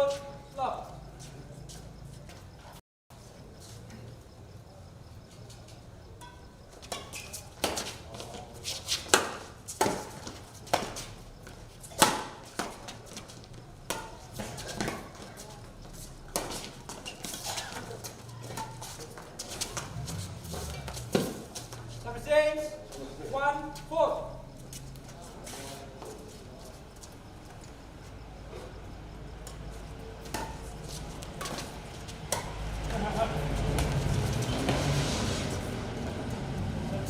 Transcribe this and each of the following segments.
ball, flop. Number 6, 1-4.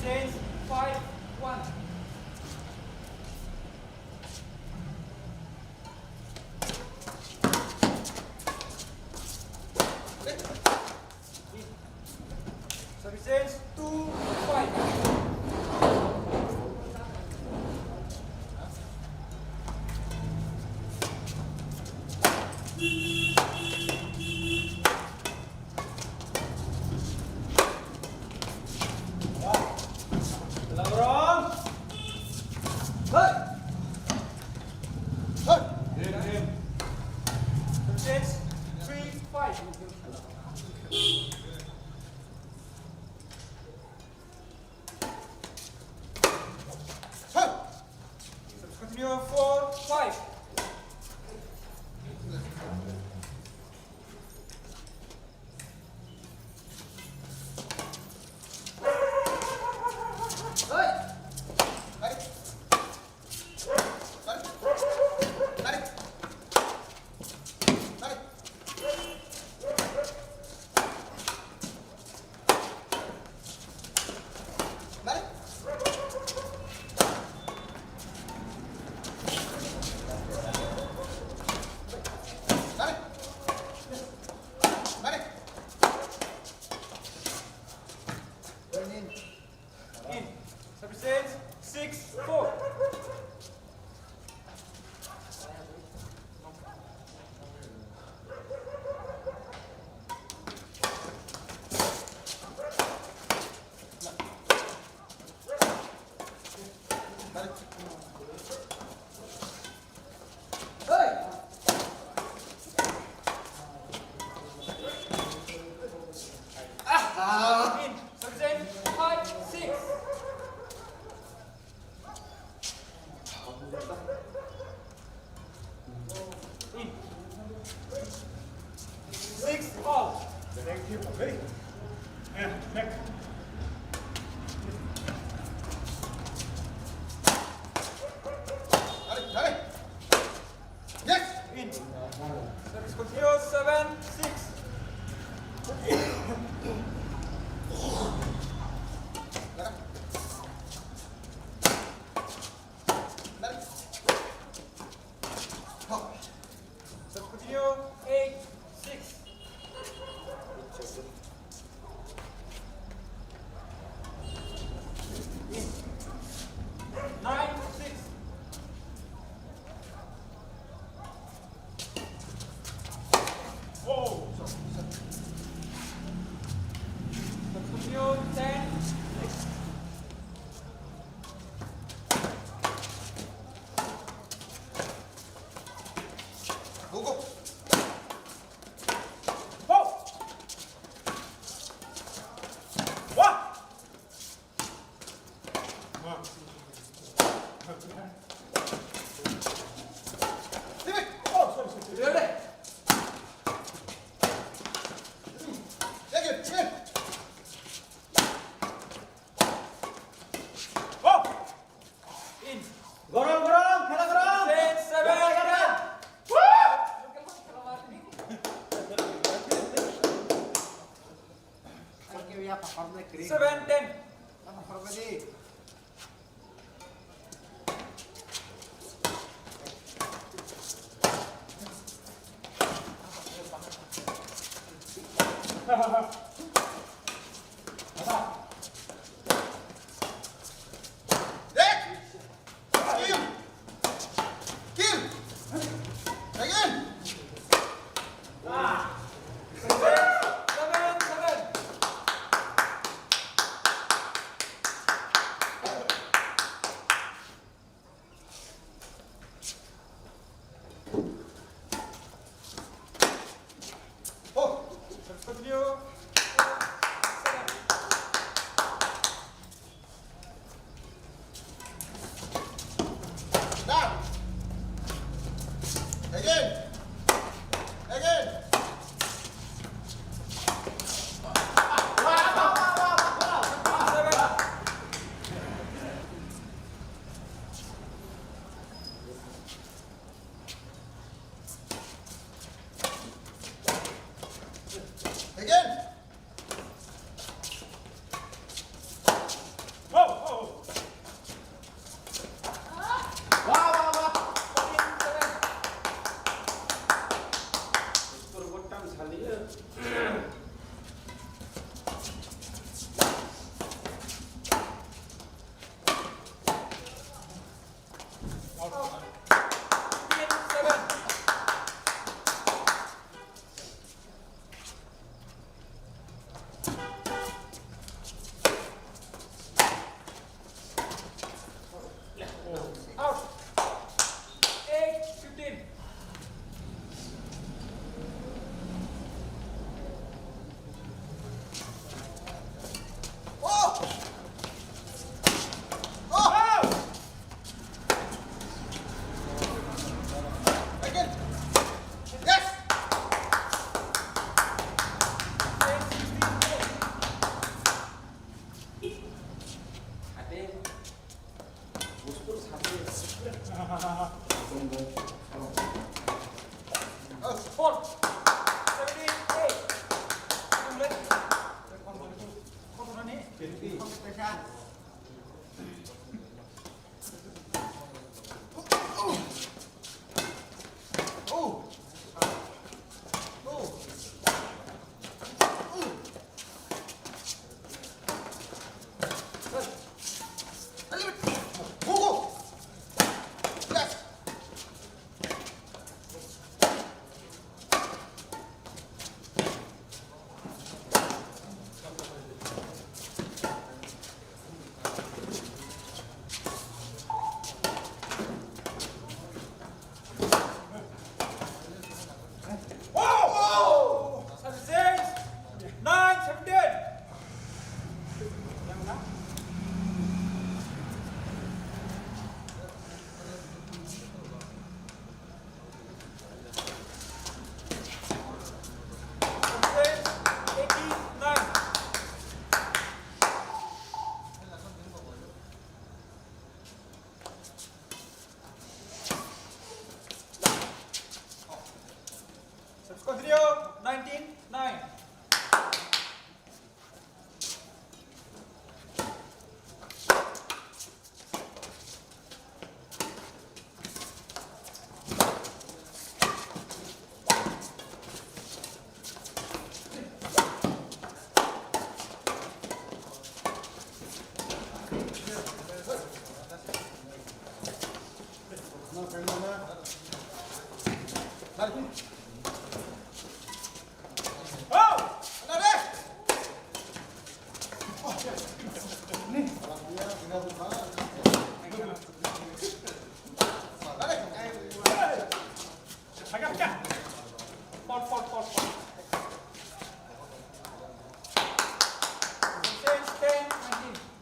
Change 5-1. Service change 2-5. Wrong. Hey. Hey. Change 3-5. Continue 4-5. In. Service change 6-4. In. Service change 5-6. In. 6-all. Thank you. Ready? And next. Yes! In. Service continue 7-6. Service continue 8-6. In. 9-6. Oh! Continue 10-6. Go, go! Oh! What? Pivot! Oh, sorry. Ready? Thank you, chin! Oh! In. Gorong, gorong, kena gorong. 10-7. Woo! 7-10. 4, 17, 8. Tung lên. Con nó ní. Competition. 오! 36, 9, 17. Continue, 19, 9. 자기야, 자. Fall. 10, 19.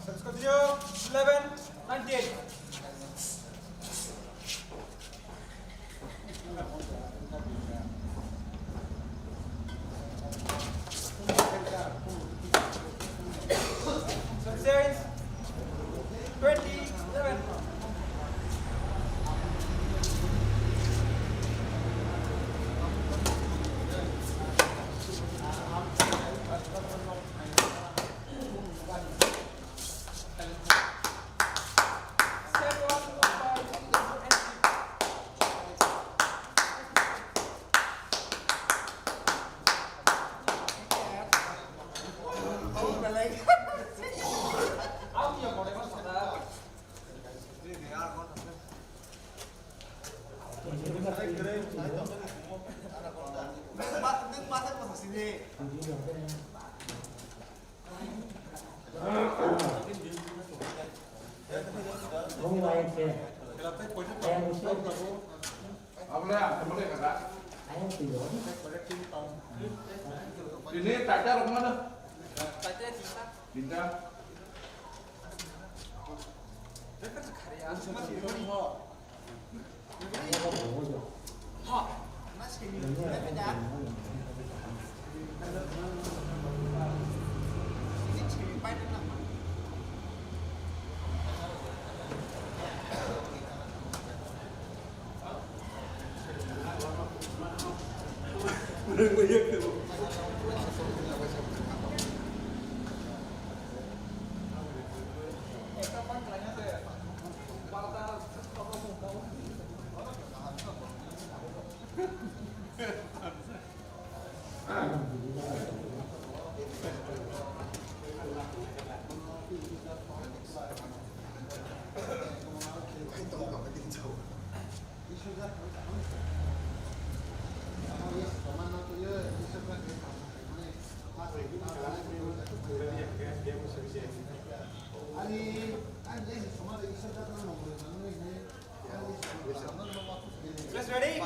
Let's continue, 11, 19. Subsidiaries, 27. Nước mắt hết một xin đi. Không ai kìa. Em sẽ Apa boleh kata? anh tidur. Ini kaca rumah mana? Bintang. Let's ready?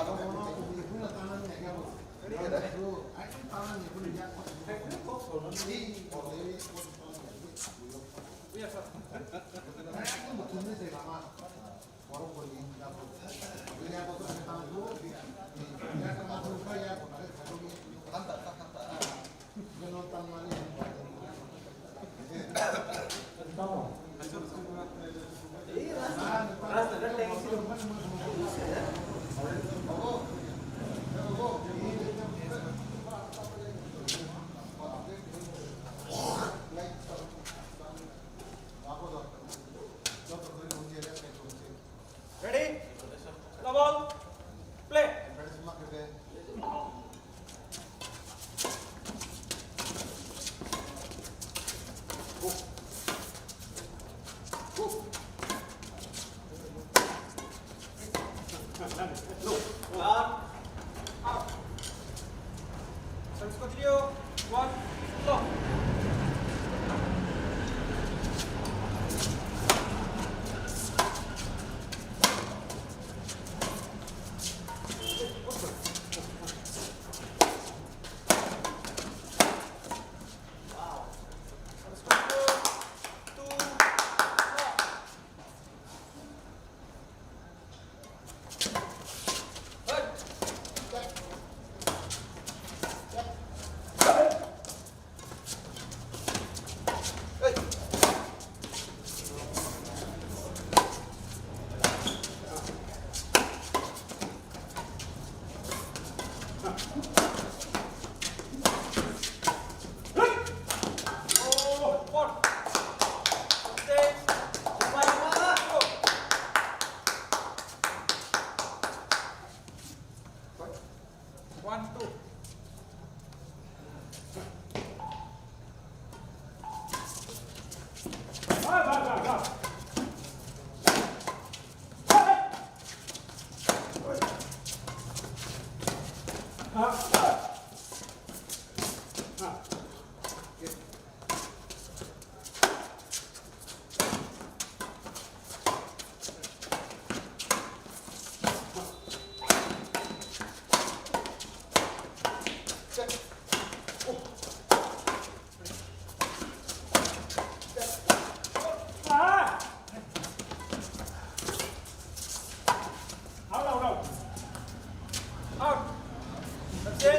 the ball, play. Out. Service continue. One, go. Service continue. Two, four. Good. Oh, four. Six. Go. One, two. Out. That's it.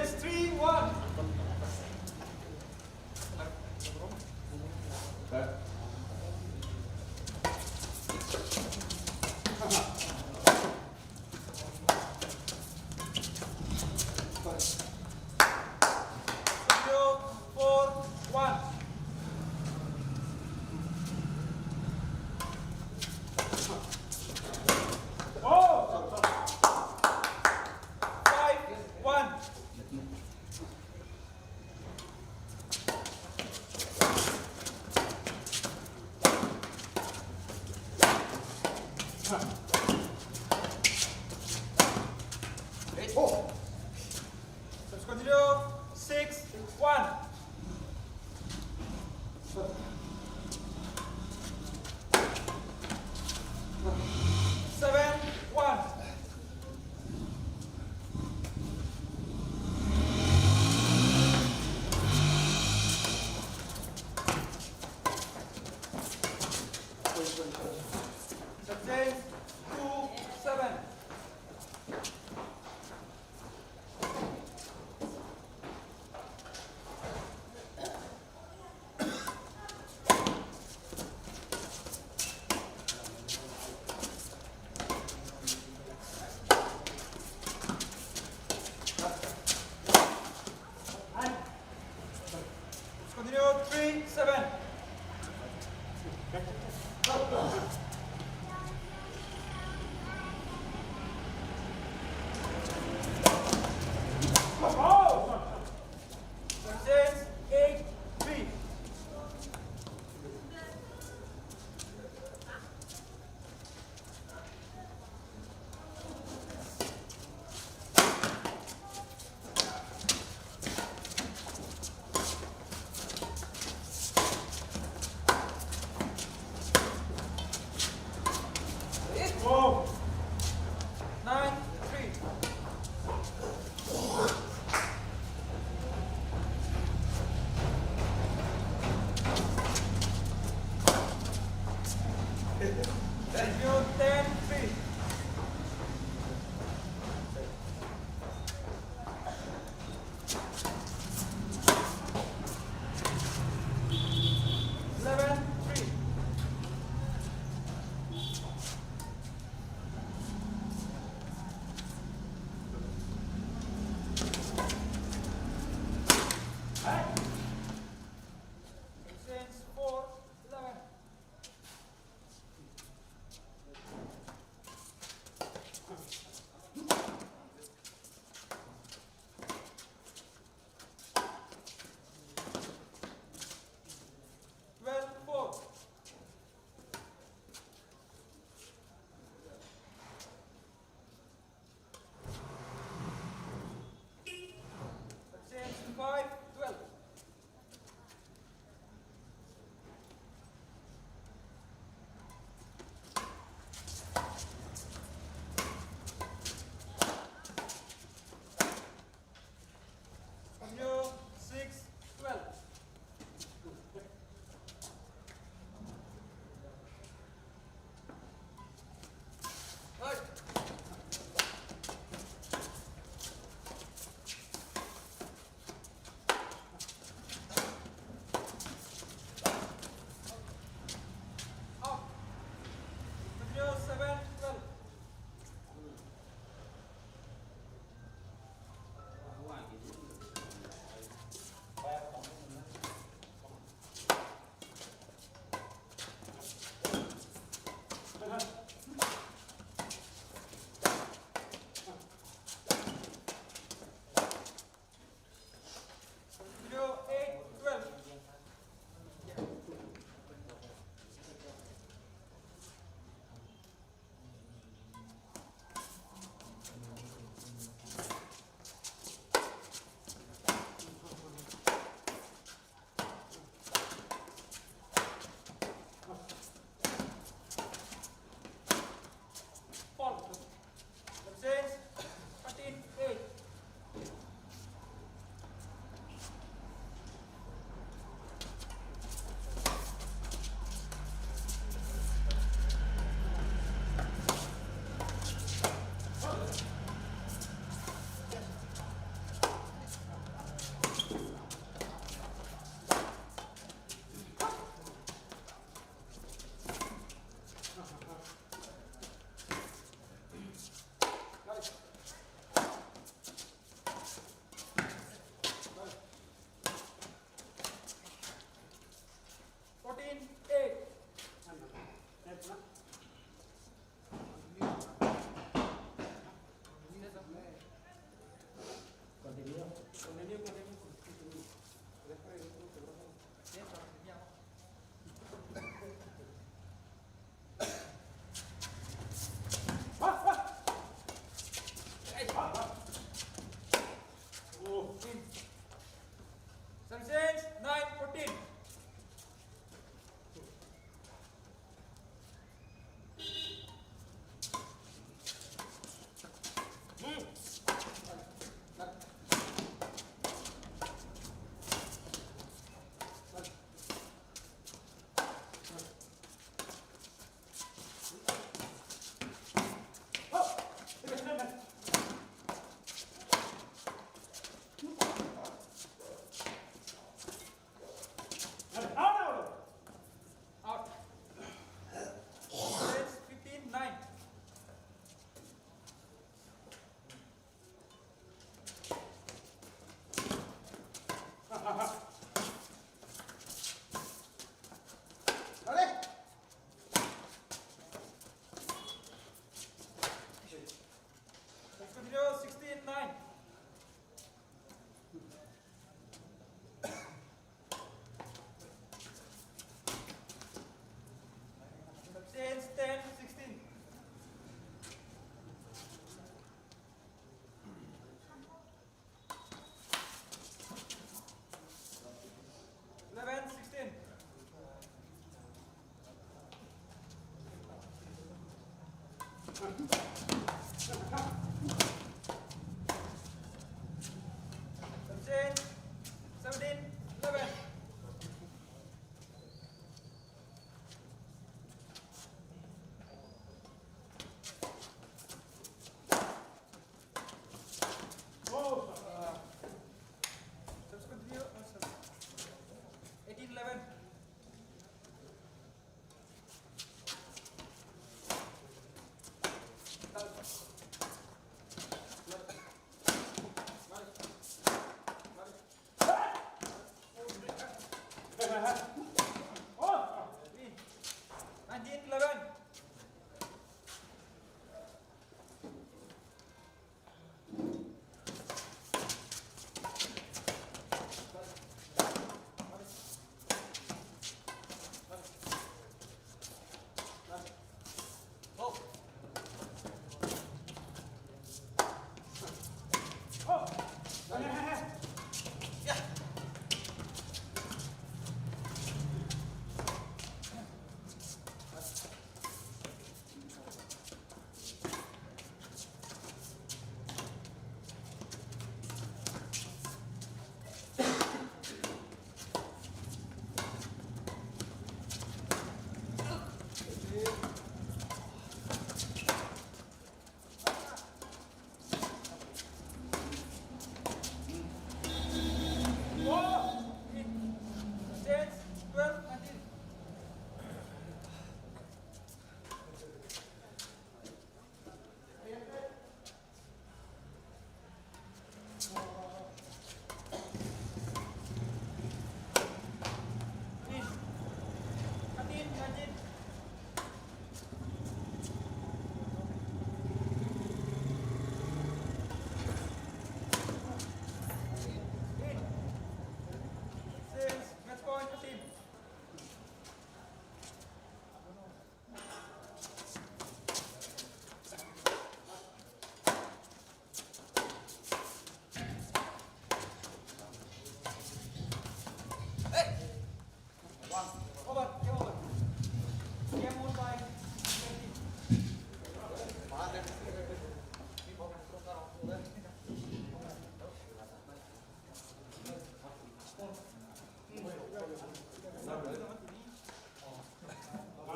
มา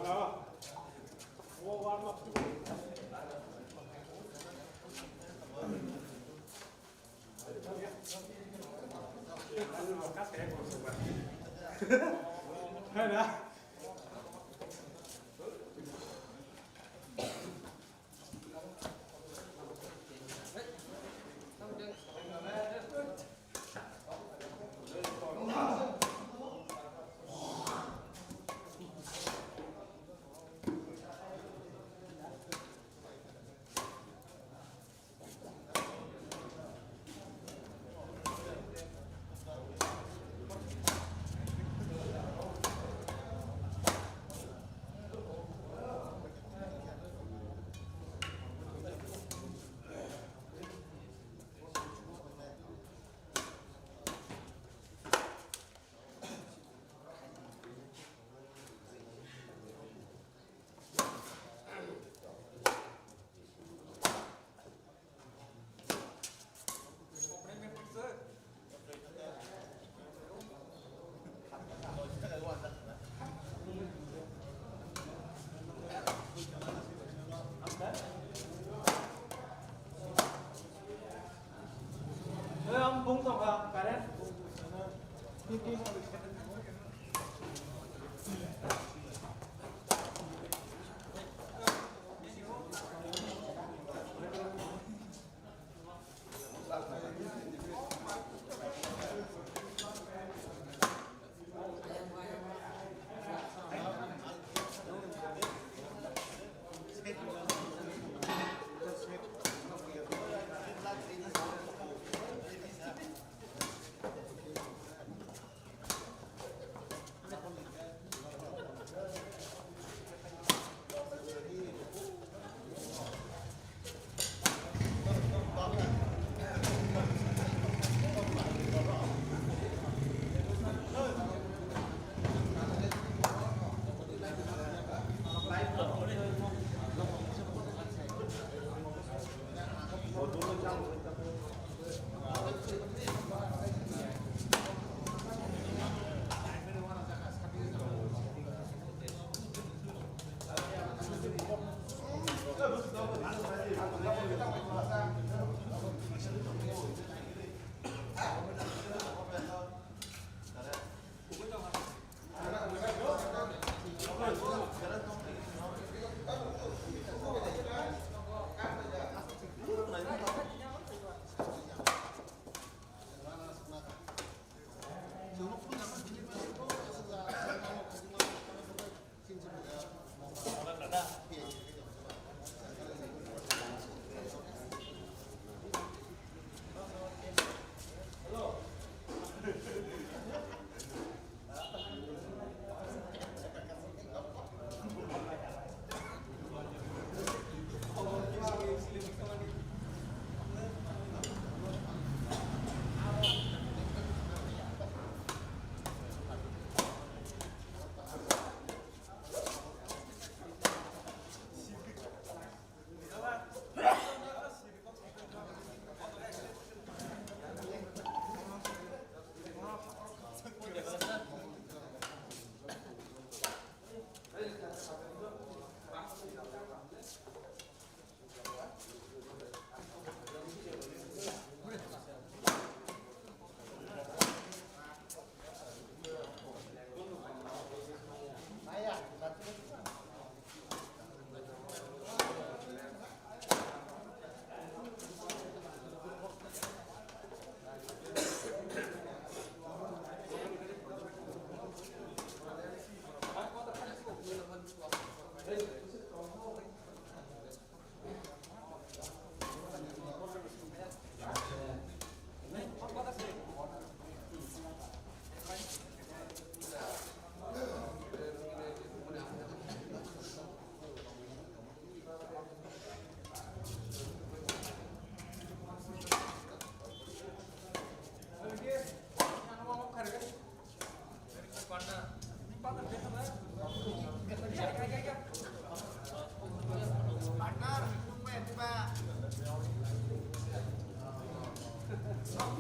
แล้วโอ้วันมา Hör du? Ông bung tổng vào cả đấy.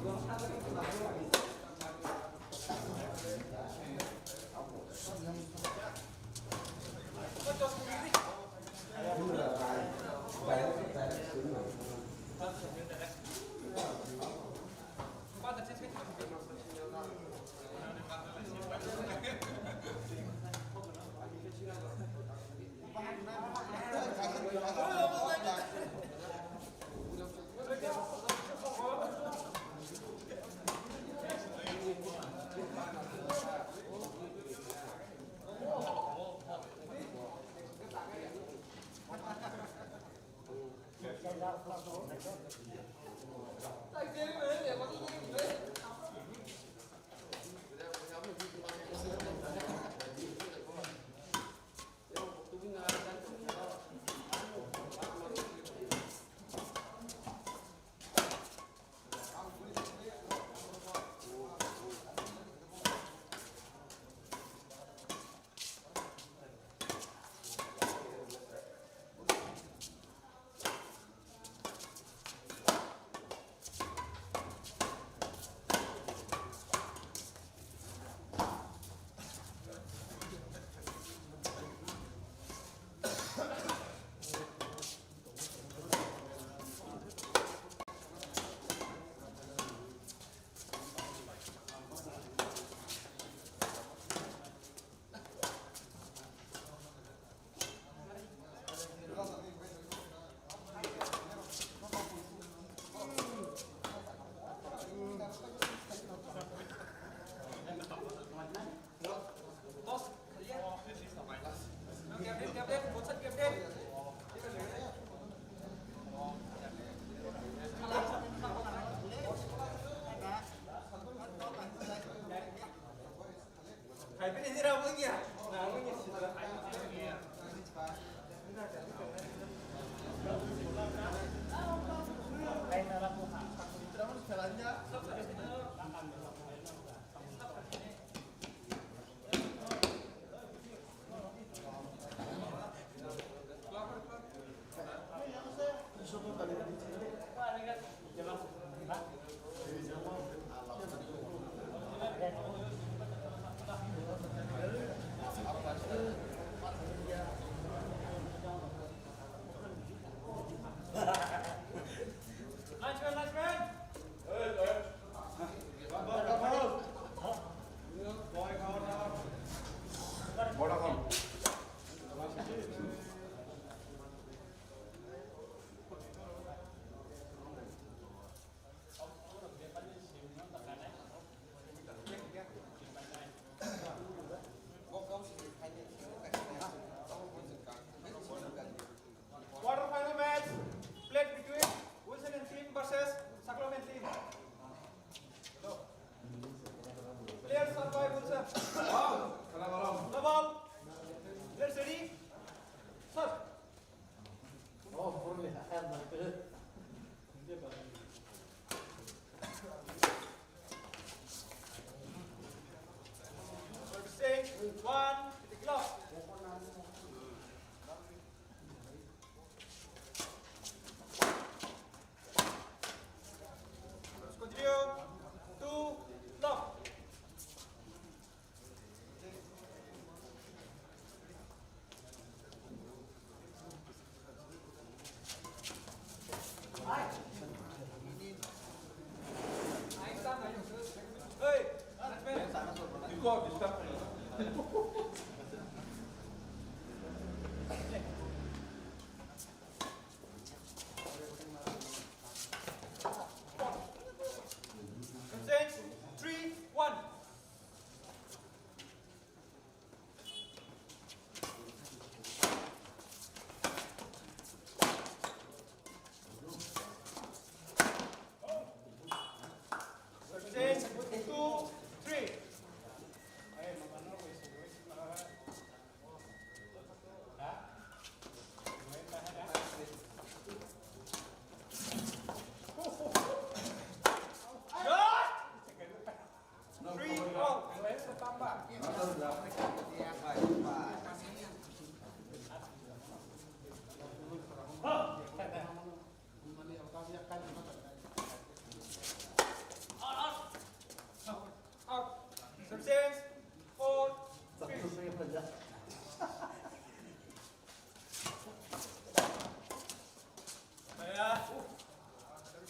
Hãy subscribe cho kênh Ghiền Mì Gõ để không bỏ lỡ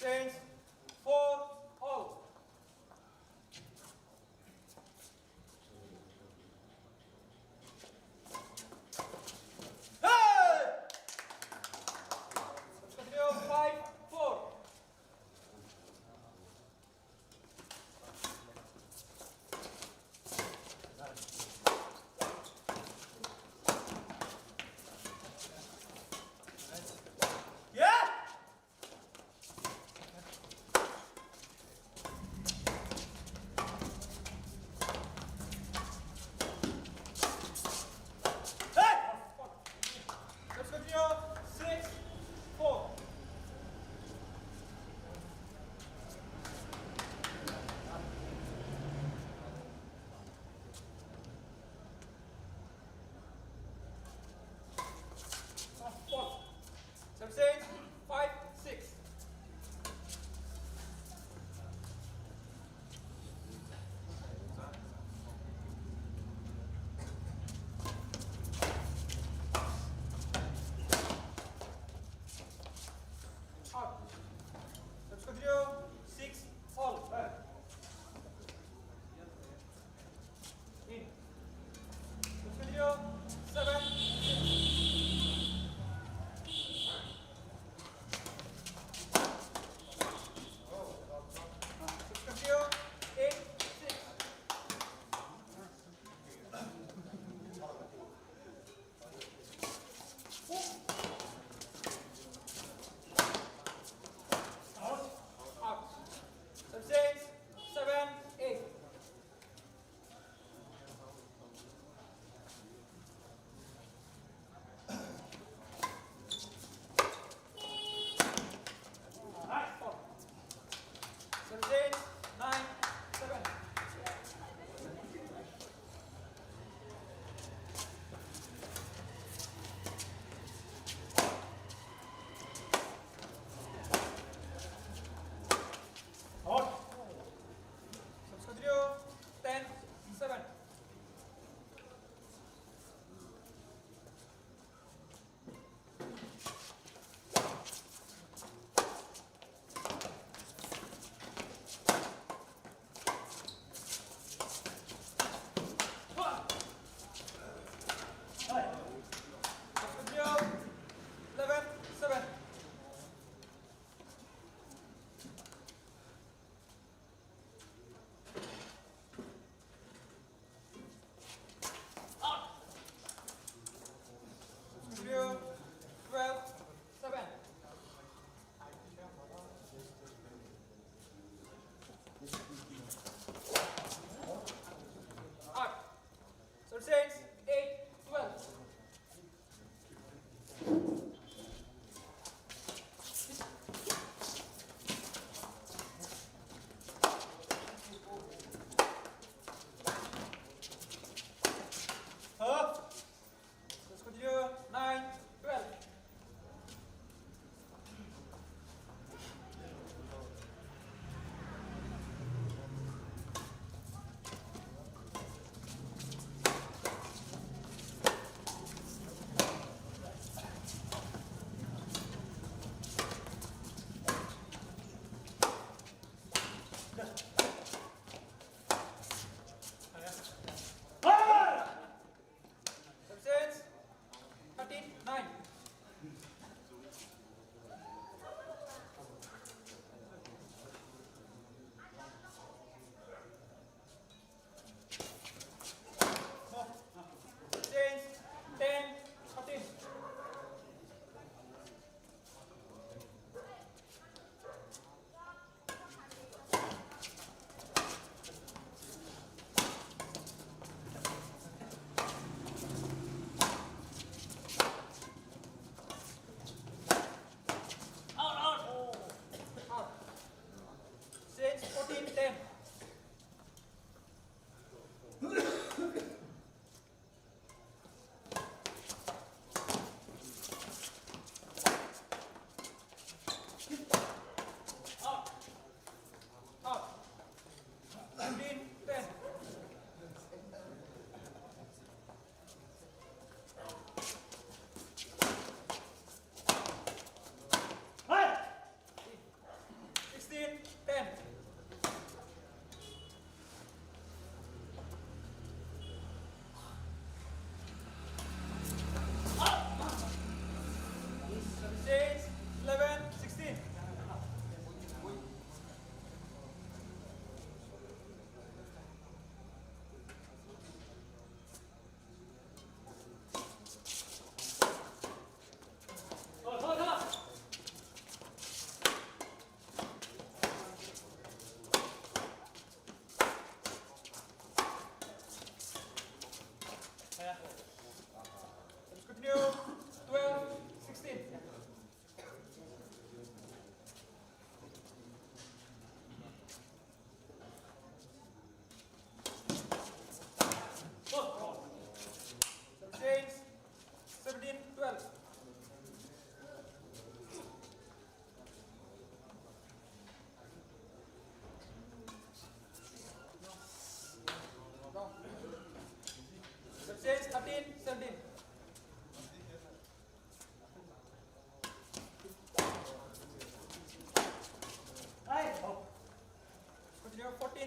Change. 4 all. Hey! Continue. 5 4. Yeah!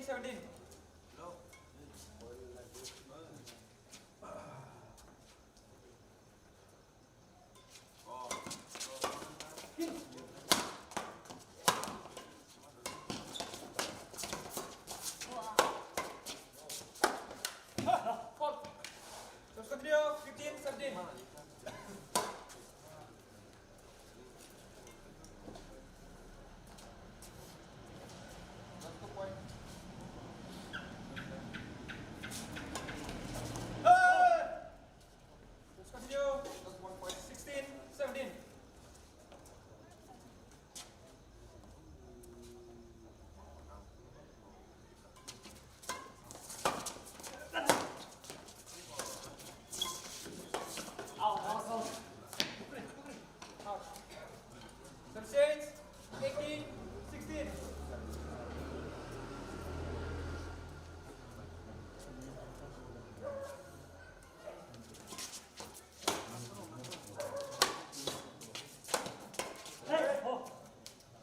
17. Fault. Terus continue. 15, 17. Terus continue. 16, 17. Out. 36, 18, 16. Hey, oh.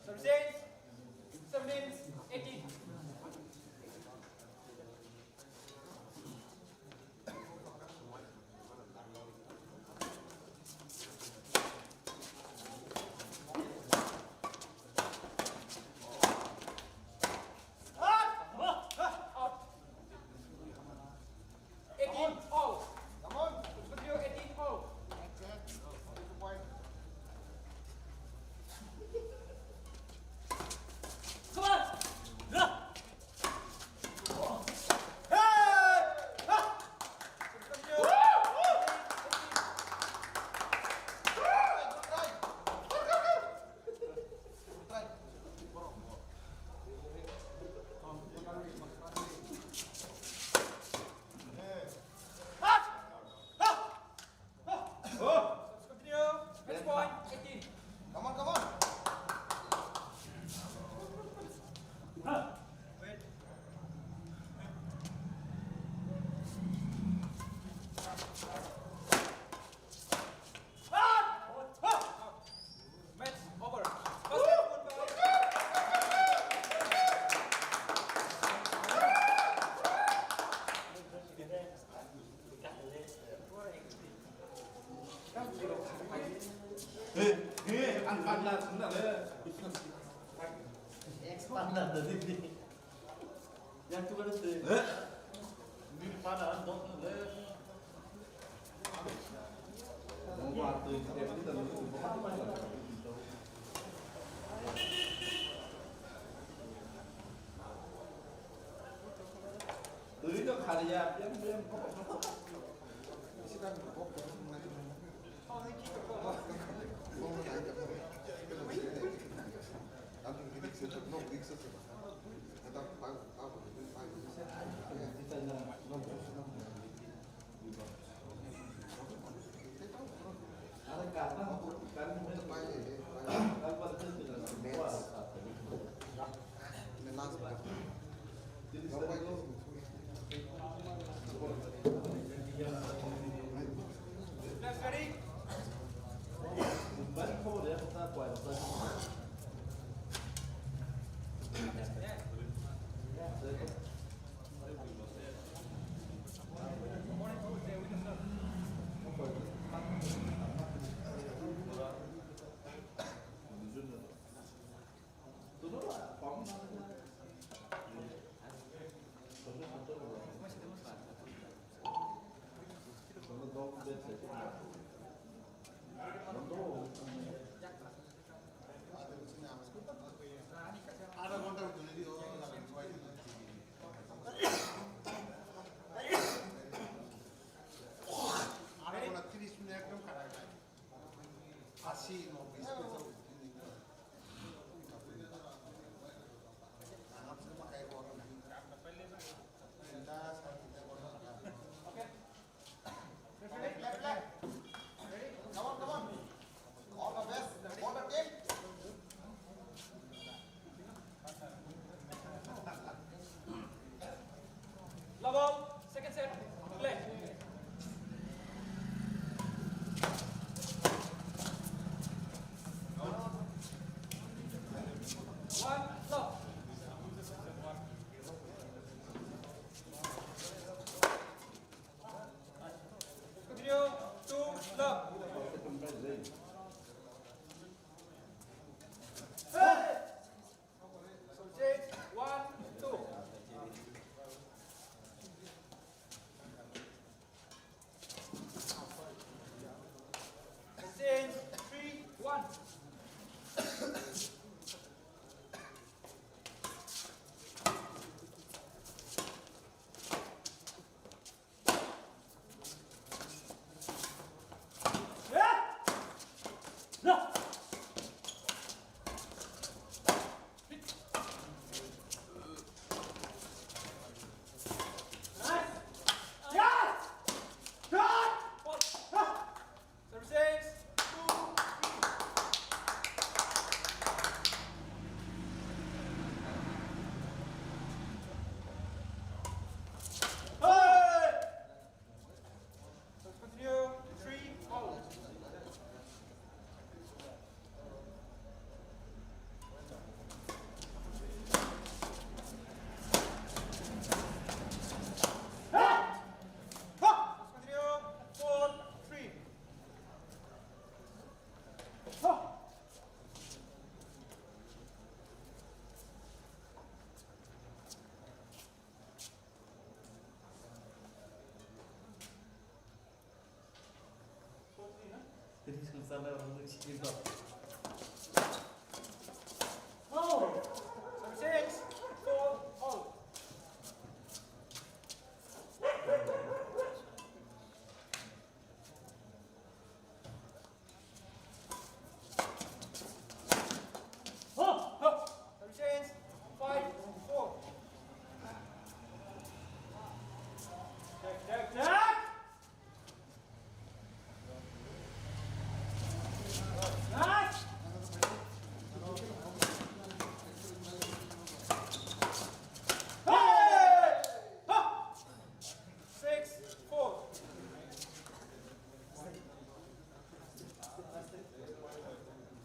36, 17, 18. Out. 18, all. Come on. Terus continue 18, all. Come on. Yeah. Terus continue. Terus continue. Match point 18. Come on, come on. Match over. Basket goodbye. Ăn ăn là cũng là đấy. Expander dari ini. Yang cuma itu. Ini pada dong. Hôm qua từ em đến tận lúc có bắt là tưới nó khai ra em có ada karena kan kan pada itu dengan semua jadi Let's ready. balik kau dia kita kuat Ada kontak tuh di orang lain sesuai dengan ada kontak 30 menit একদম খারাপ হয় 80 90 Okay. Left, left. Ready? Come on, come on. All the best. All the team. Level. Second set. Play. One, love. sana onu çıkıyor. Oh! 36, 4, all. Oh! 36, 5, 4. Check, check, check! Nice! Hey! Ha! 6, 4.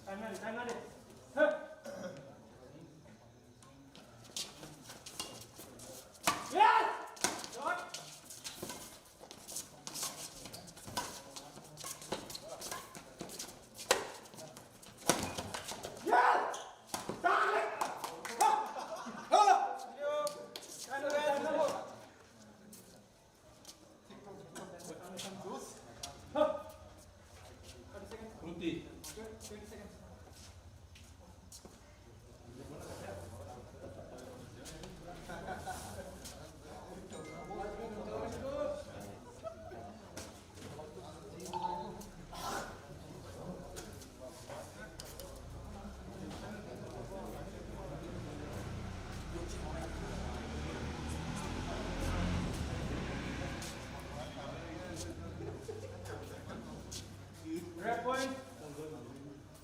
Time ready. Huh. Yes! Shot! Yes! Time! You. Kind of bad. Huh. 30 seconds. Ruti. Good. 20 seconds. Red point.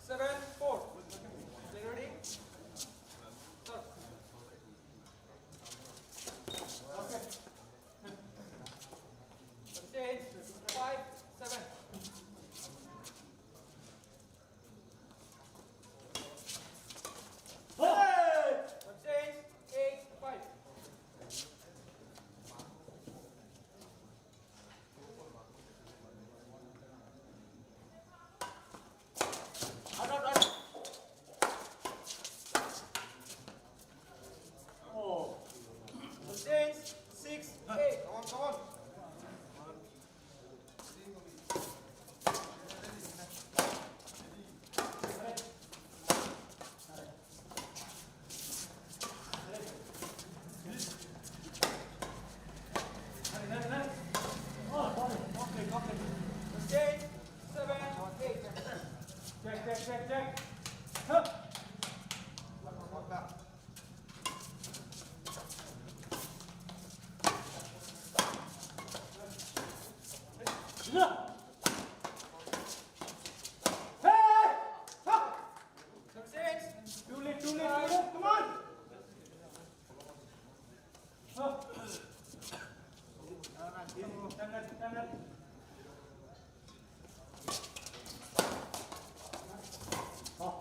7, 4. Play ready? Start. Okay. 36, 5, 7. Hey! 36, 8, 5. Oh. 36, 6, 8. Come on, come on. Okay. 36, 7, 8. Check. Huh. Yeah. Hey! Ha! 36, Too late. Come on. Huh. Time. Oh.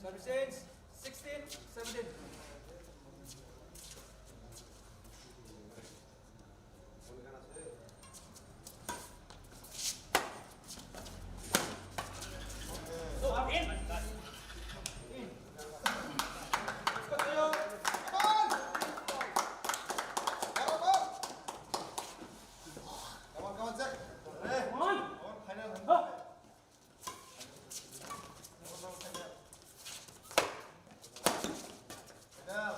Service ends 16, 17. Come on, Zach. Come on. Final. Up. Now.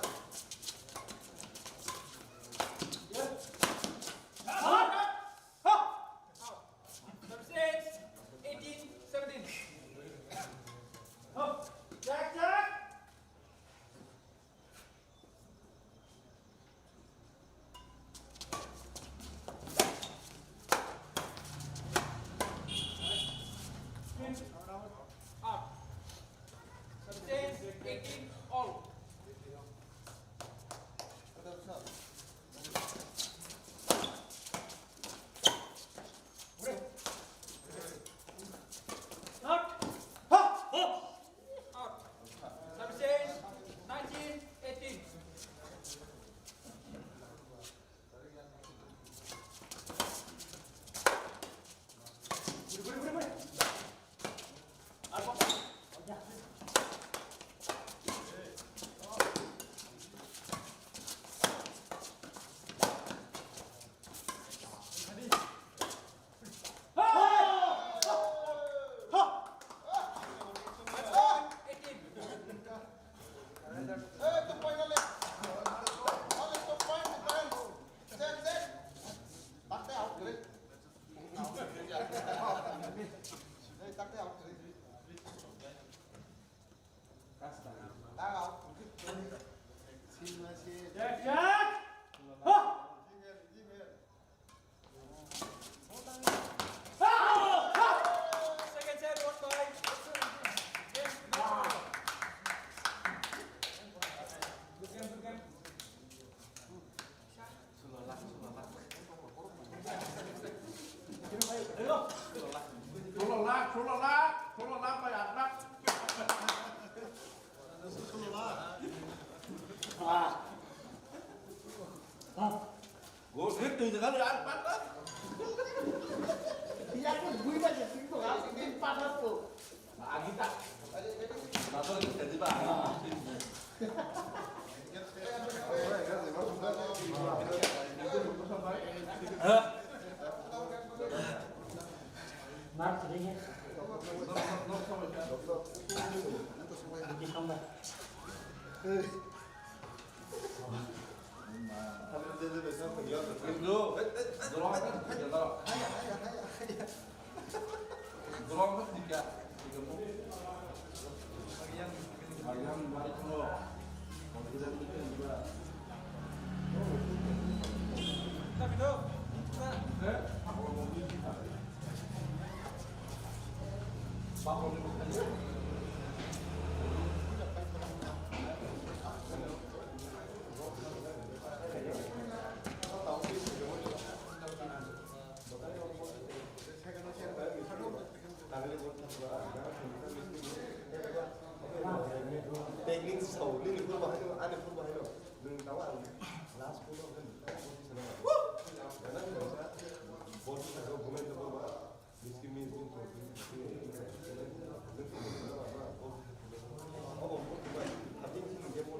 Service ends 18, 17. Up. Jack, Jack. Out. Service ends 18, all. Up. Out. Service ends 19, 18. Match point 18. Hey, 2 point only. Only 2 point, 2 point. Zach, Zach. Tắt cái áo kìa. Đây, tắt cái áo kìa. Tắt áo. Jack, Jack. Up. Second set won by James. Good game, good game. Xuống lò lát, phải ăn đắt. Ủa, hết từ từ cái ăn bắt đó. Iya, kan gue aja sih tuh, asing panas tuh. Nah, kita. Tahu jadi bang. Mark sedikit. Nanti sampai. Indo, dorong kan, dorong. Dorong kan tiga mu. Ayam balik lo. Mau kita bikin juga. Tapi dong. Aku mau bikin. Pak mau bikin. Teknik sầu liên quan vào hay ăn được không vào hay đâu. Đừng tao ăn last food of them. Bos itu komen itu apa? Diskriminasi oh, tapi ini dia mau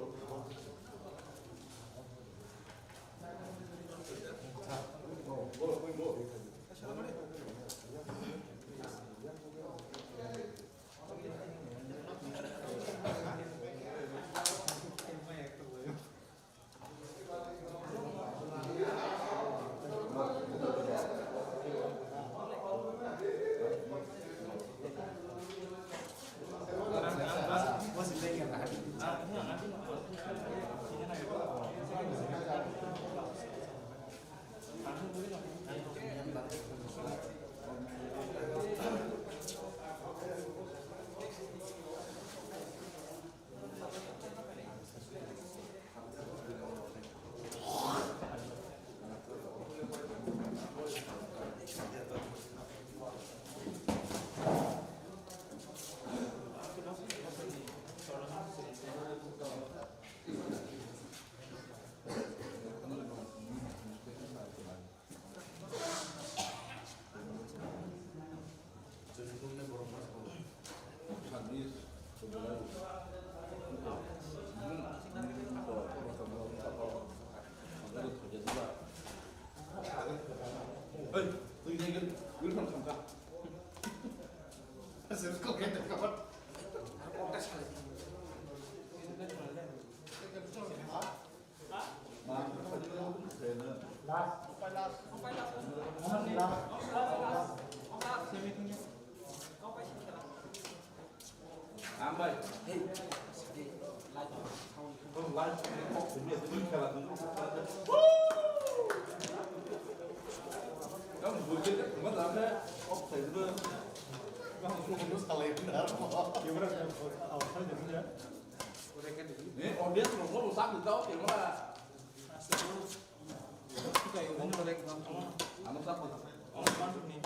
Không lái không cũng biết tôi cả là tôi Kamu bujuk kan, cuma lama oh saya itu Terus kalau itu benar. Gimana awalnya jadinya? ini oh dia terus lo rusak gitu tau, yang mana? Kita yang ngomong lagi langsung. Anu sak gitu. Oh, masuk nih.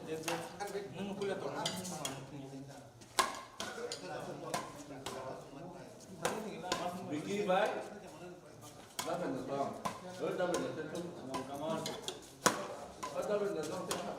Dia nunggu kuliah tuh. Vicky baik, dah benar dong, dah benar tentu, Come dah benar dong tentu.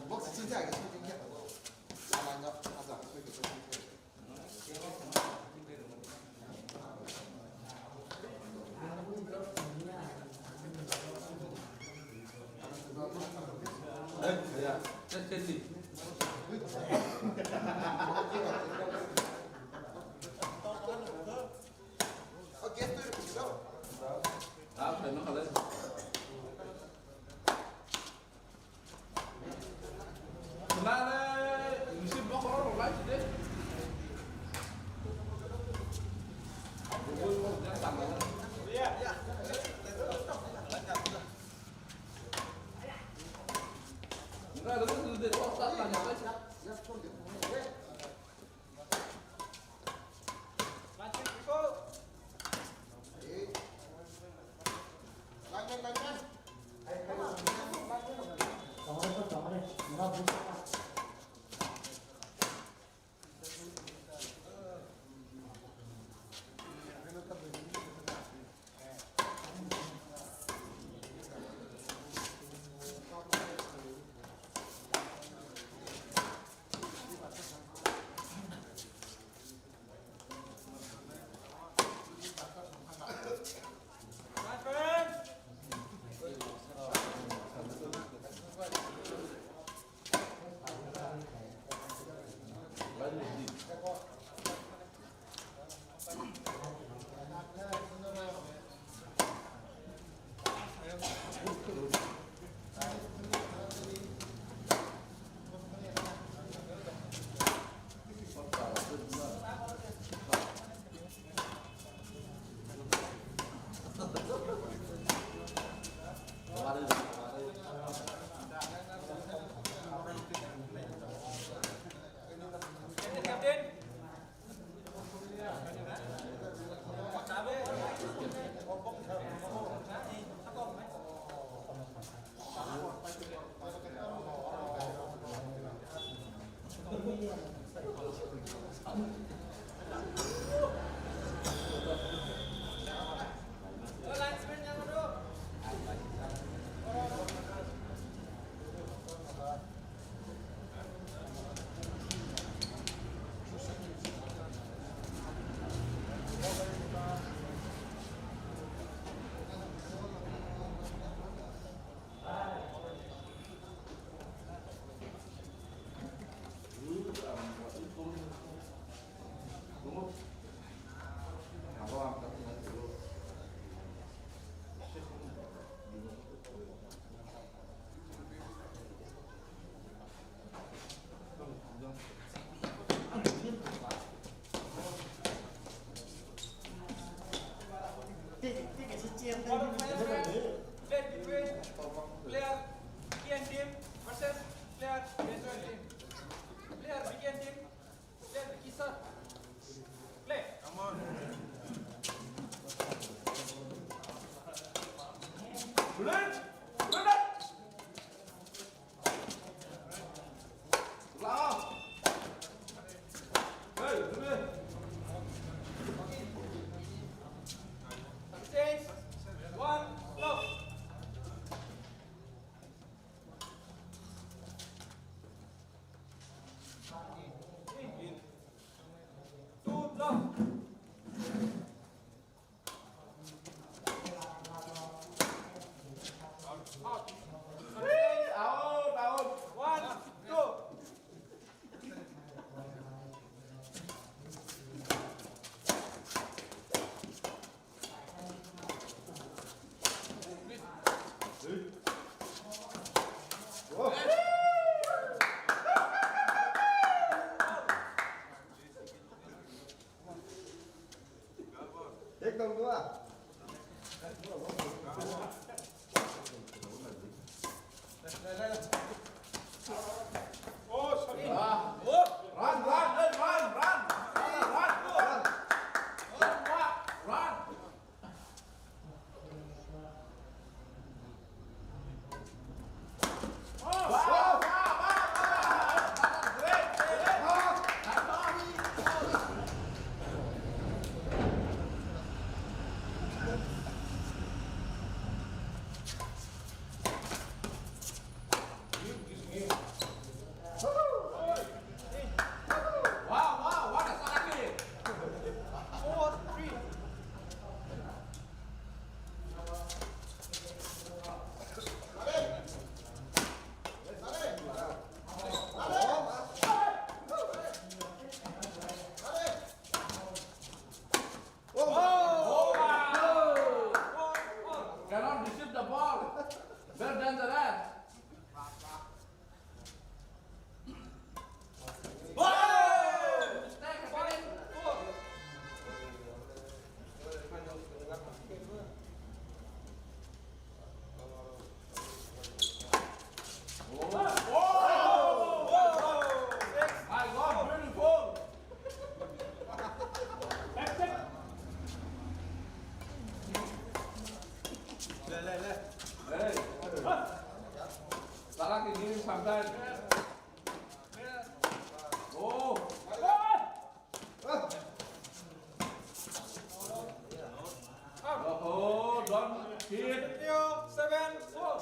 Bốc xin chạy cái kinh nghiệm. Làm nhá, làm giảm cái kinh nghiệm. Eh, ya, trên gì? Ok, tôi được đâu? Ah, phải nó lên. Sebenarnya musim mau orang lain sih deh. Gue mau jangan sama. Iya, iya. Enggak ada tuh dari otak tanya aja. Lanjut, Iko. Lanjut, lanjut. Tổng đấy, nó cũng My friend. Lain di. Captain. Play between player begin team versus player destroy team. Player begin team. Player Vicky start. Play. lên đất lao đây đứng lên Change. One, go. Two, long. Out. out One, two. Take đồng nữa. Four, three. cannot receive the ball better than the rest my God beautiful hey Salah kayak gini sampai oh oh don't hit Continue. Seven, four.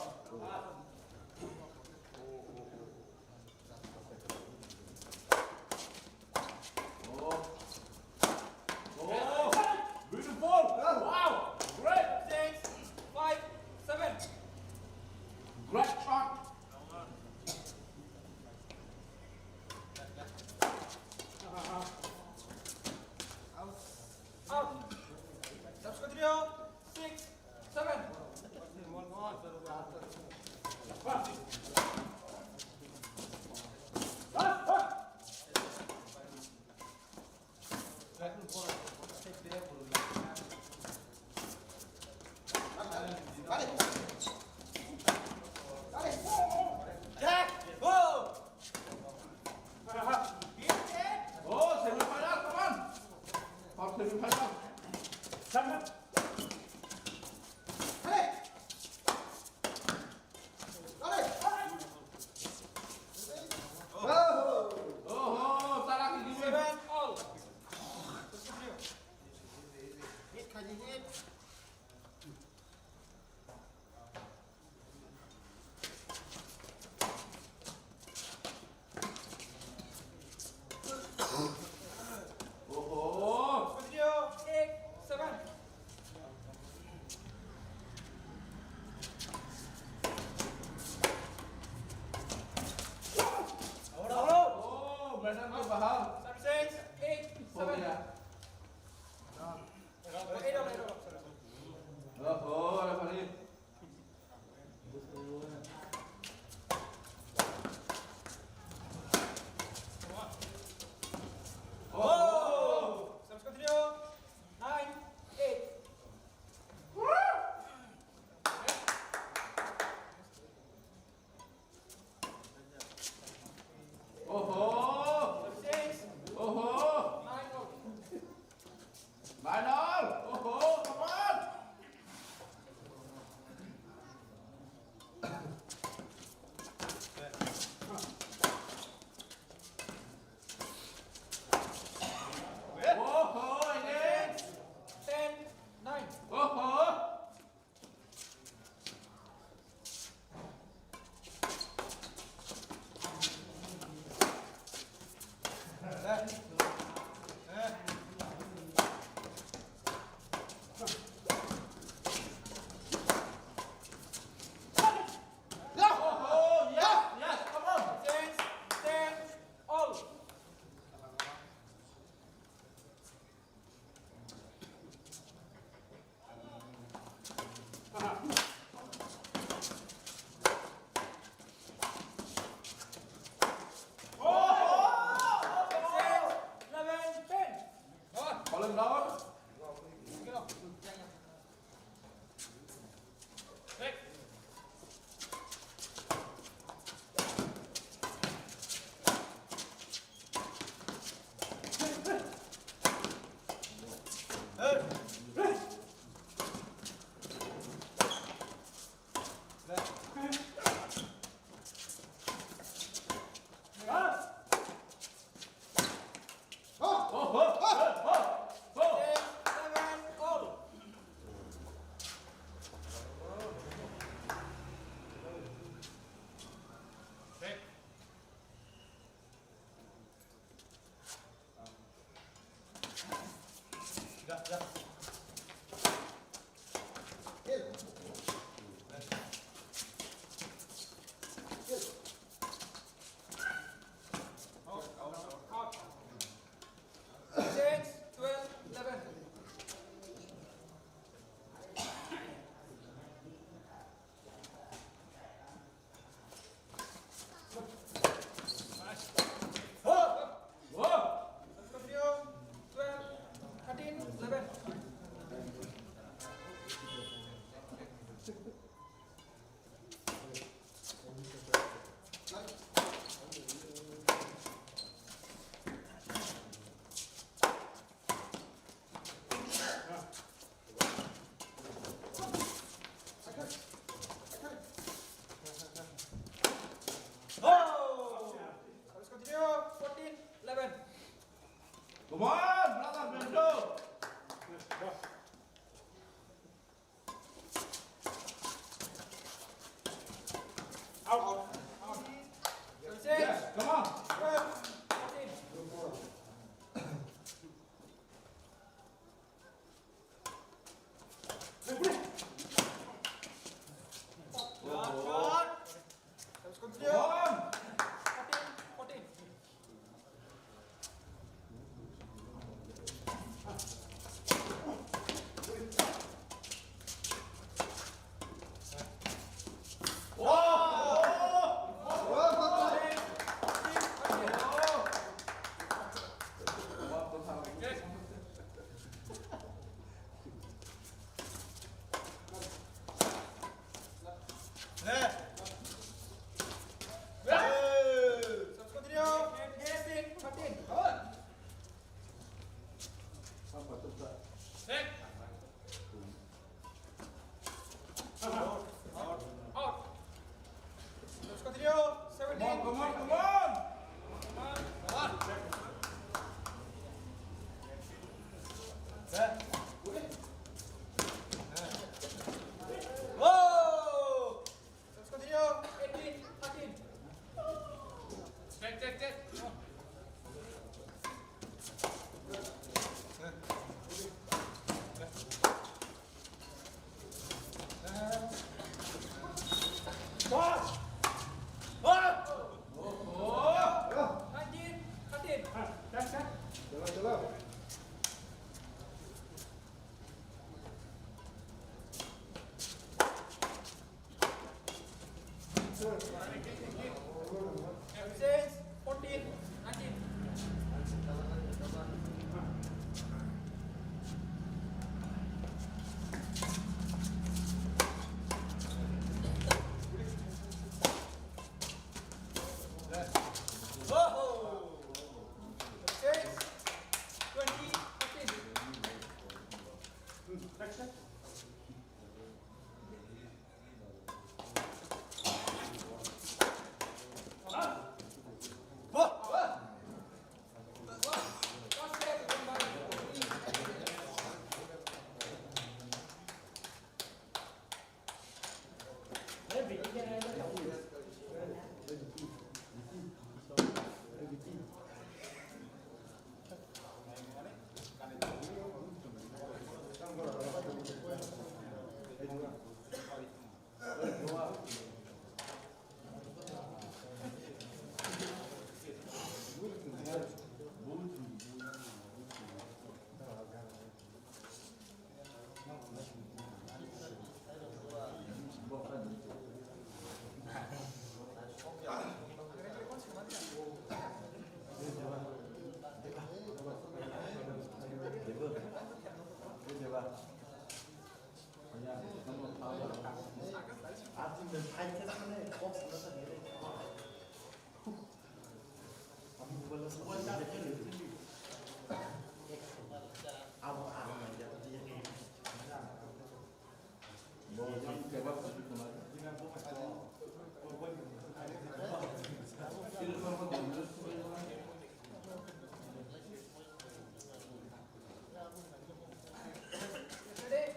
oh beautiful wow great Change. Five, seven. great shot Out. Let's continue. Six, seven. Jack, go. oh semifinal come on for semifinal oh salah kayak gini Seven, all. oh Continue. Eight, seven. oh benar tuh paham Six, eight, oh seven. ya Eight, all, eight, all. oh referee Oh! Let's continue. Nine, eight. oh Six, oh nine, all. Final! Oh, come on! Change 12, 11. Continue. 12, 13, 11. Let's continue. 14, 11. Come on, brother, Bento. Out. Change. Yes, come on. 12, 14. Let's continue. Come on. 14, 14. Let's continue. 16, 13. Out. Let's continue. 17. Come on, come on. Whoa! Let's continue. 18, 13. Check. What? 19, 13. Jalan. Change 14, 19. Whoa! Change 20, 15.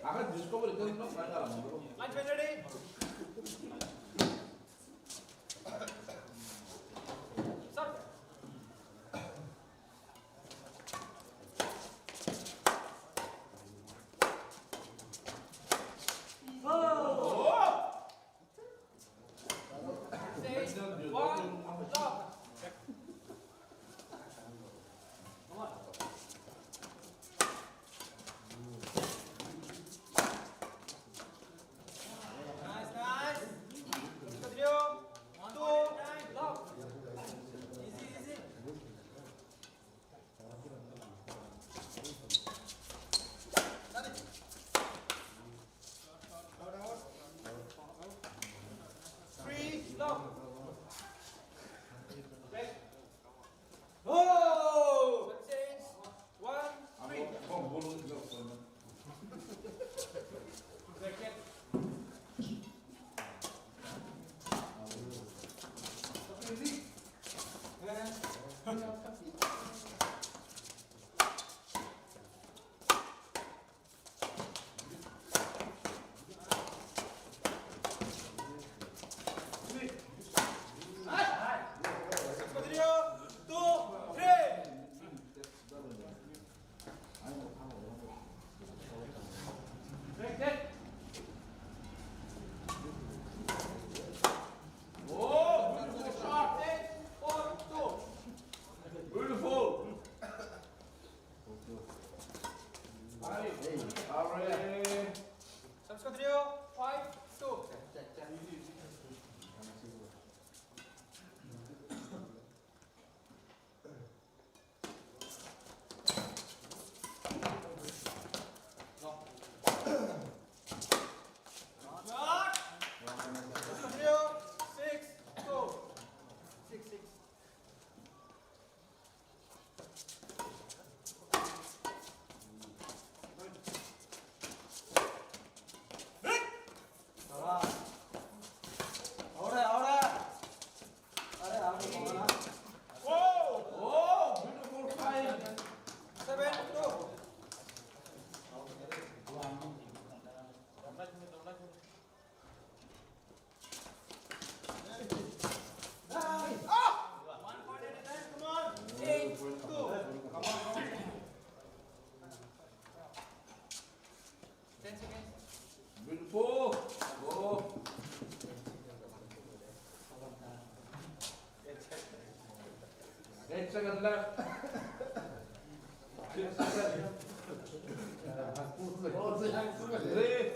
Akan discover itu no pernah lah. Lunch when ready? Start. Six, one, stop. Nice, nice. Continue. 2, lock. Easy, easy. Three, lock. Break. Oh! Change. 1, 3. Oh, bolong juga. Break it. Continue. 2, 3. Break it. Oh, beautiful shot. 8, 4, 2. Beautiful. Alright. Let's continue. 5, 2. Lock. Let's continue. 6, 2. 6, 6. Oh, beautiful fight. 7, 2. One point at a time, come on. 8, 2. Come on. 10 seconds. Beautiful. Oh. 8 seconds left. 6 seconds. 3,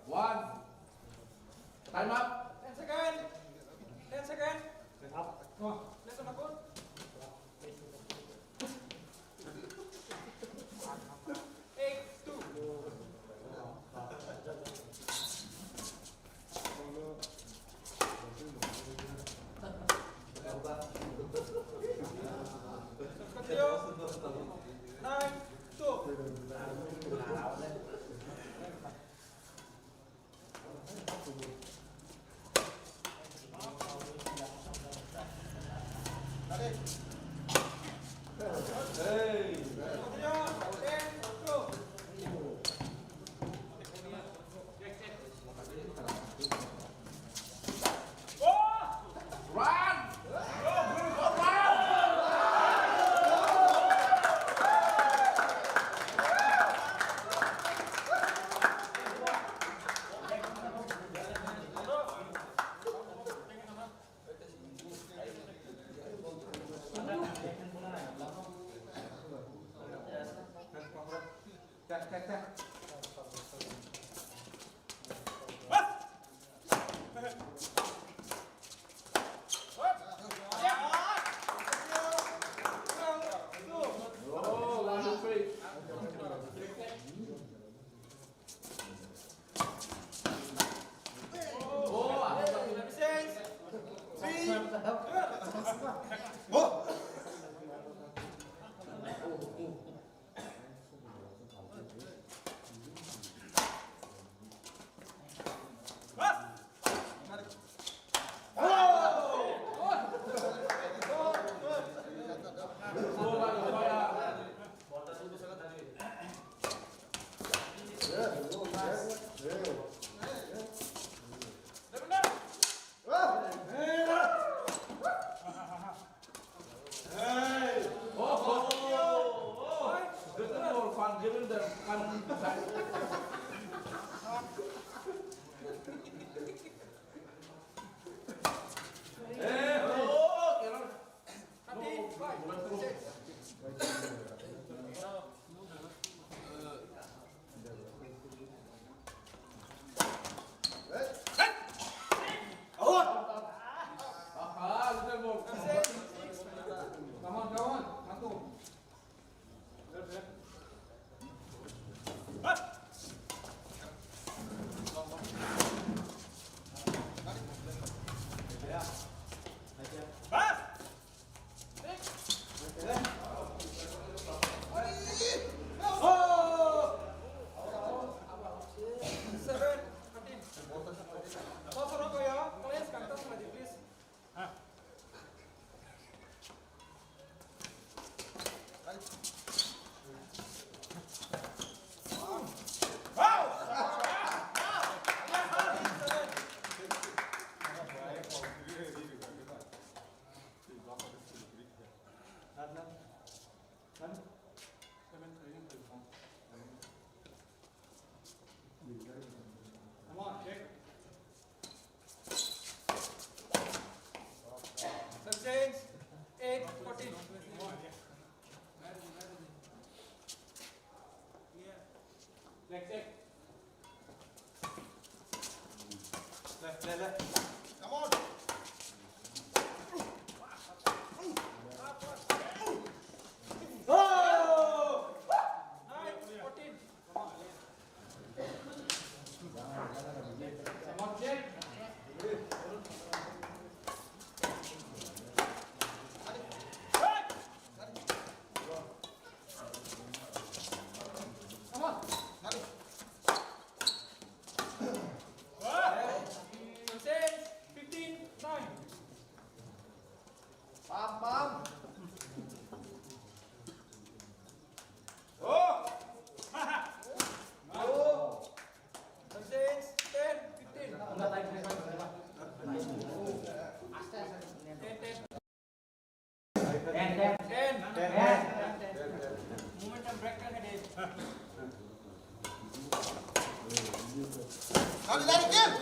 1. Time up. 10 seconds. 10 seconds. Listen up. 8, 2. fan given the fan side. Oh, kailan? 13, 5, 6. Little more. Come on, Mantu. Come on, check. 17, 8, 14. Check. Left. Come on. Oh! 9, 14. Come on, check. Come on. 16, 15, 9. Pam. Oh! 16, 10, 15. Enggak tarik. 10, 10. 10. Momentum breaker headed. Lari game.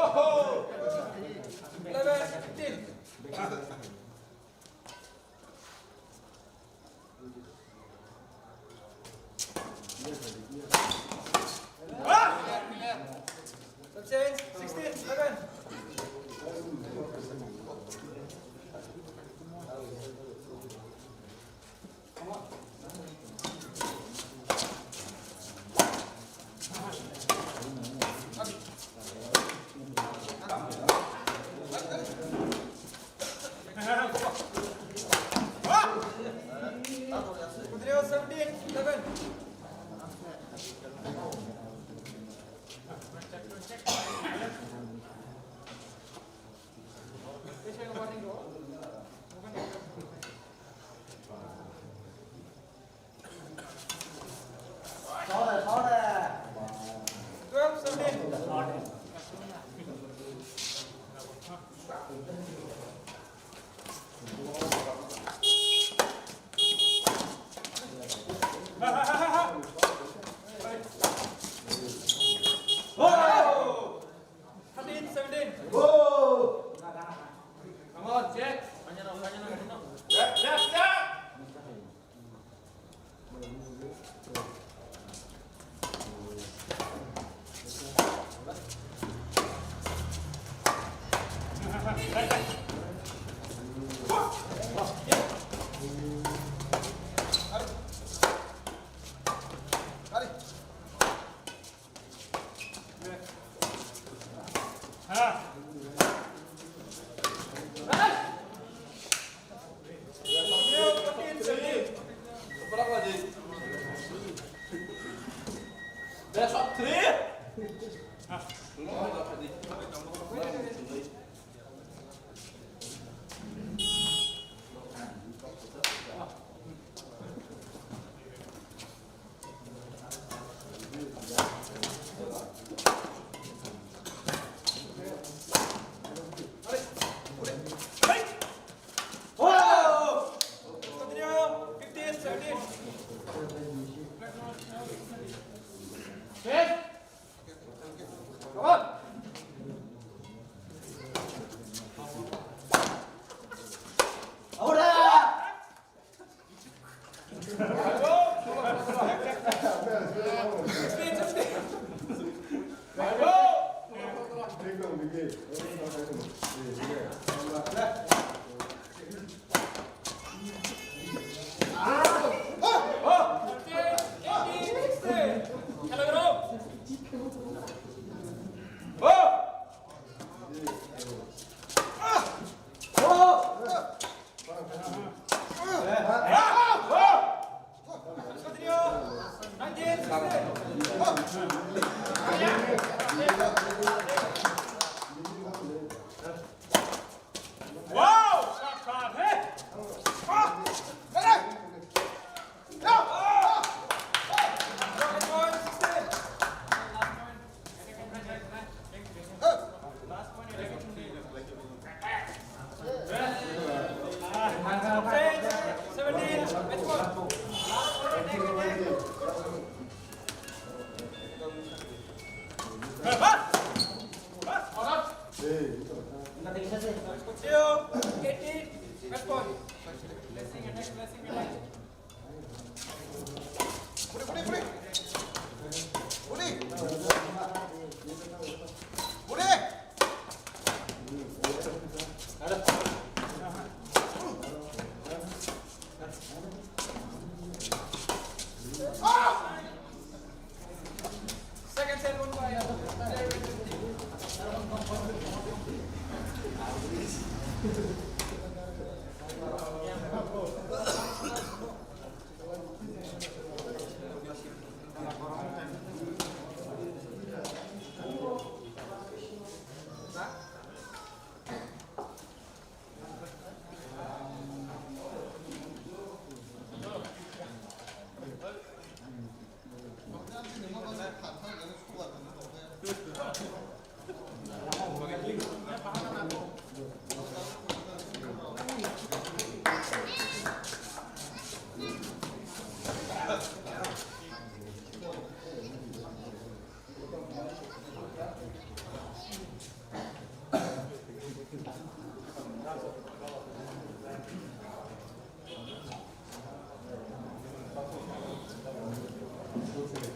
Oh! 11, 15. Change, 16, 11. Kudrio, 17, 11. Soda. 12, 17.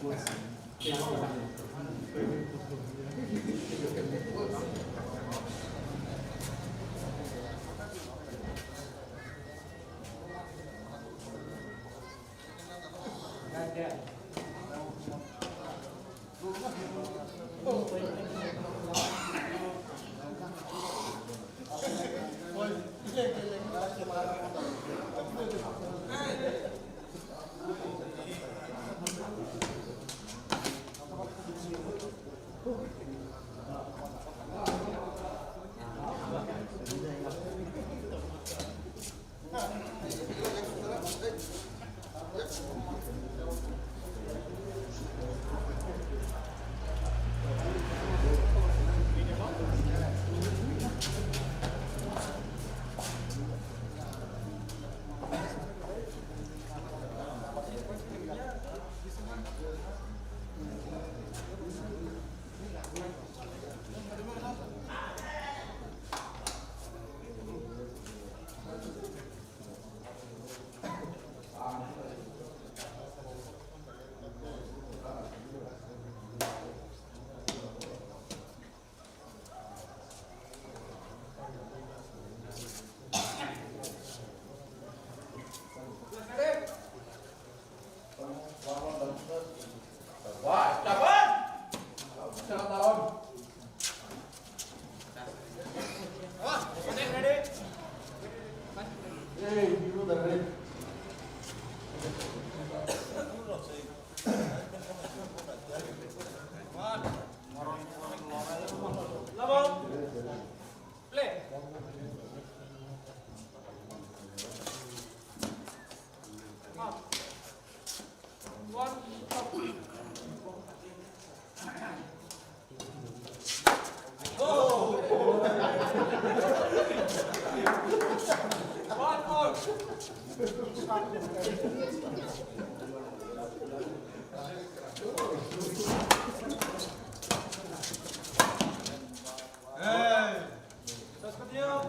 Whoa! Continue.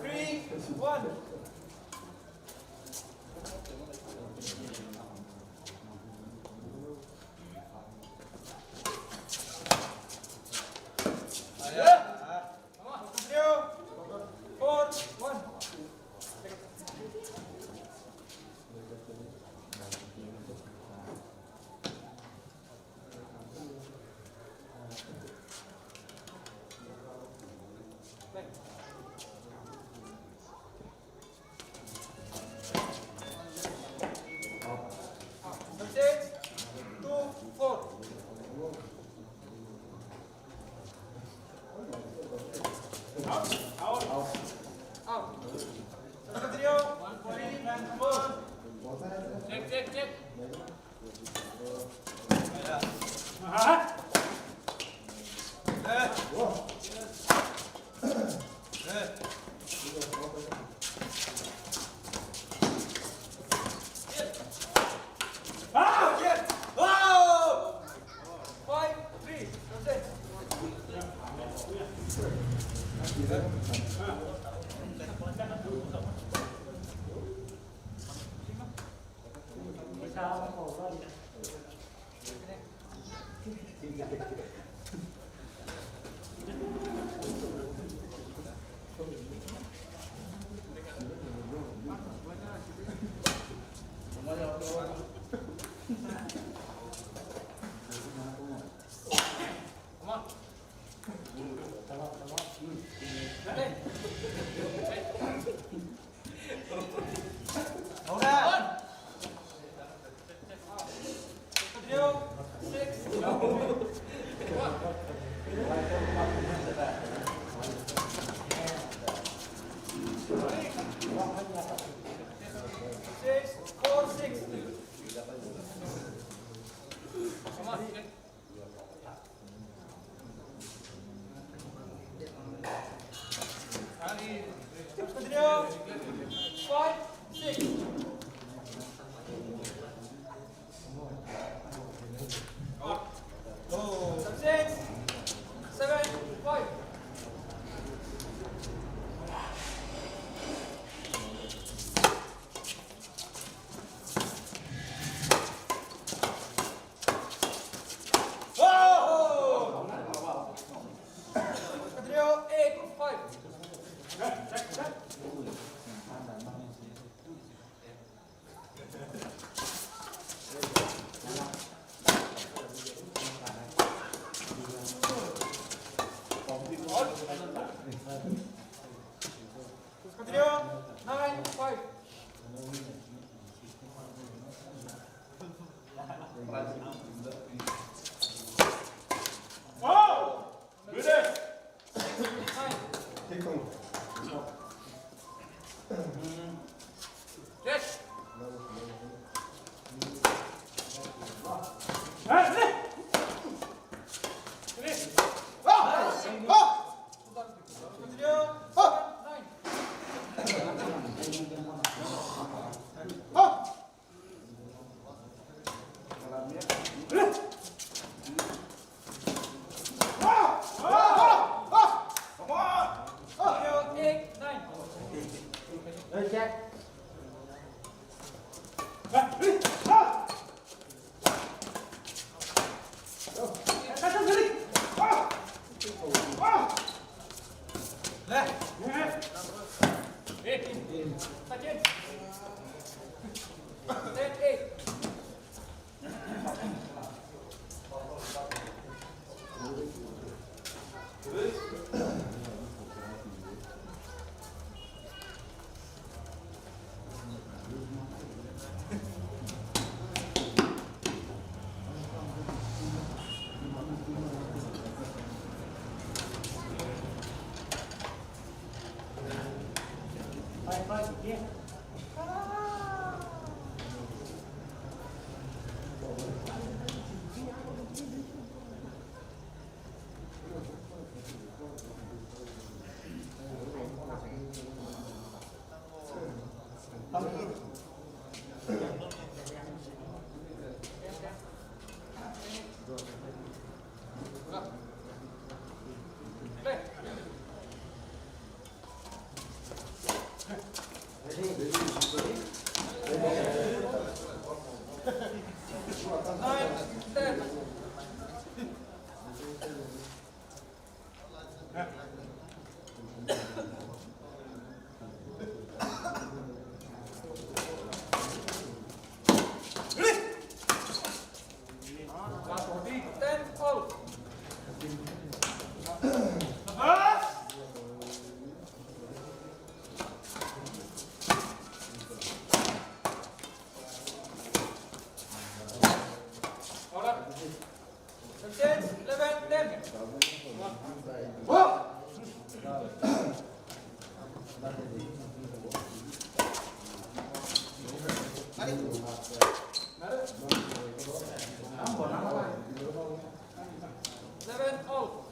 3, 1. Come on, continue. 4, 1. Six, 2, 4. Out. Continue. 3, 4. Check. Ah, yes. Oh! 5, 3. That's it. Come on. Ready? Hold on. Continue. 6, 6, 4, 6. Come on. 5, 6. Subsets. 7, 5. Continue. 8, 5. Continue. 9, 5. Oh! Good day. 9. Take Yes. Continue. 9. Continue. 8, 9. Hey, Jack. Sachin. 10, 8. Play. 9, 10. Ten, all. Subsets. 11, 10. Seven, all.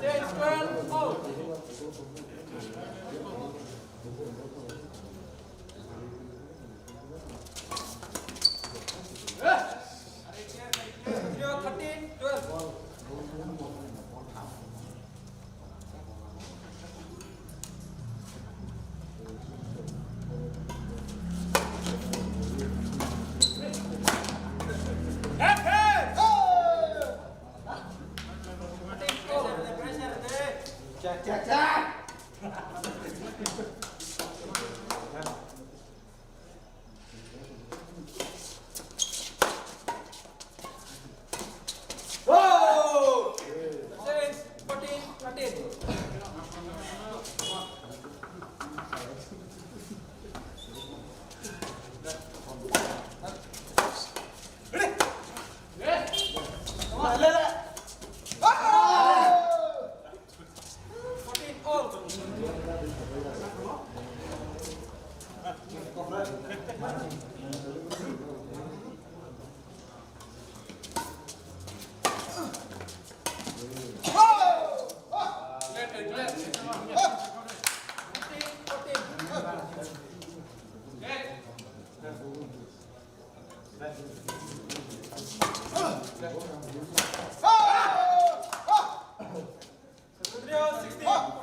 Change 12, all. Rodrigo, 16.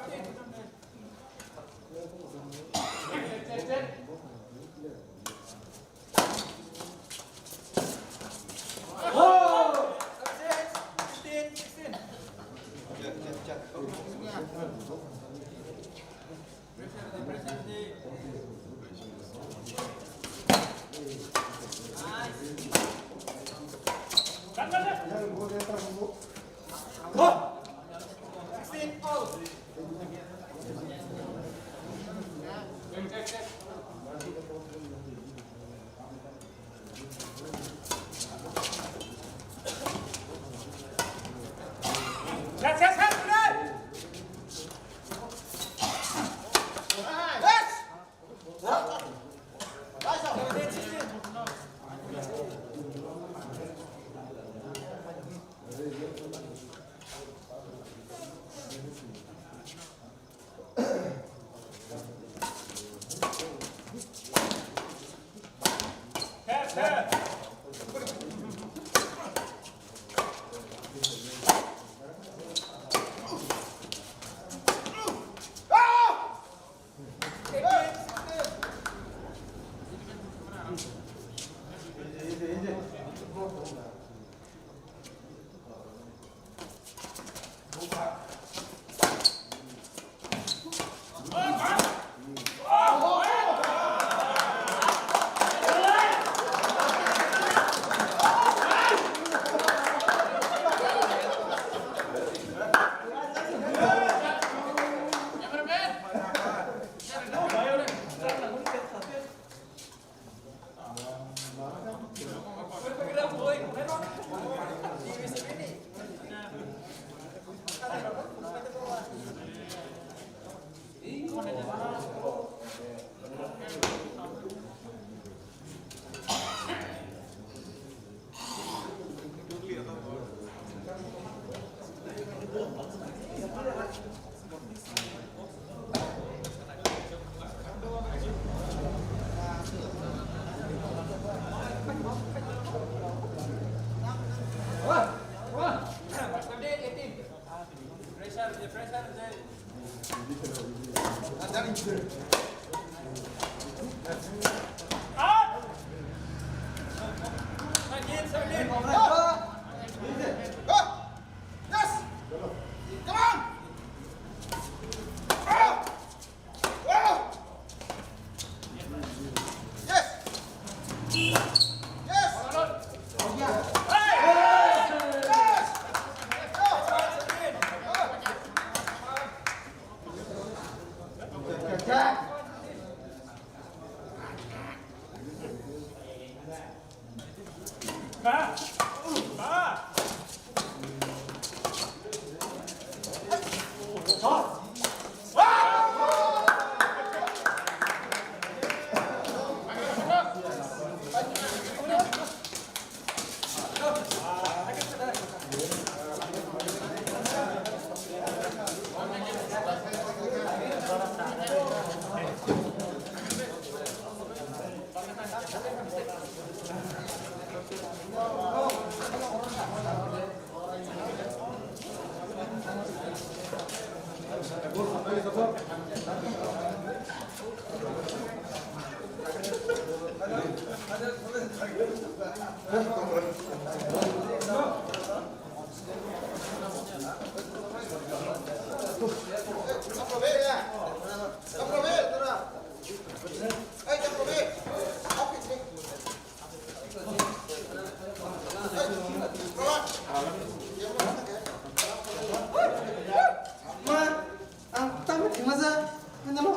Masa? Ano mo?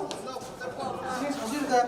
Sige, susunod ka.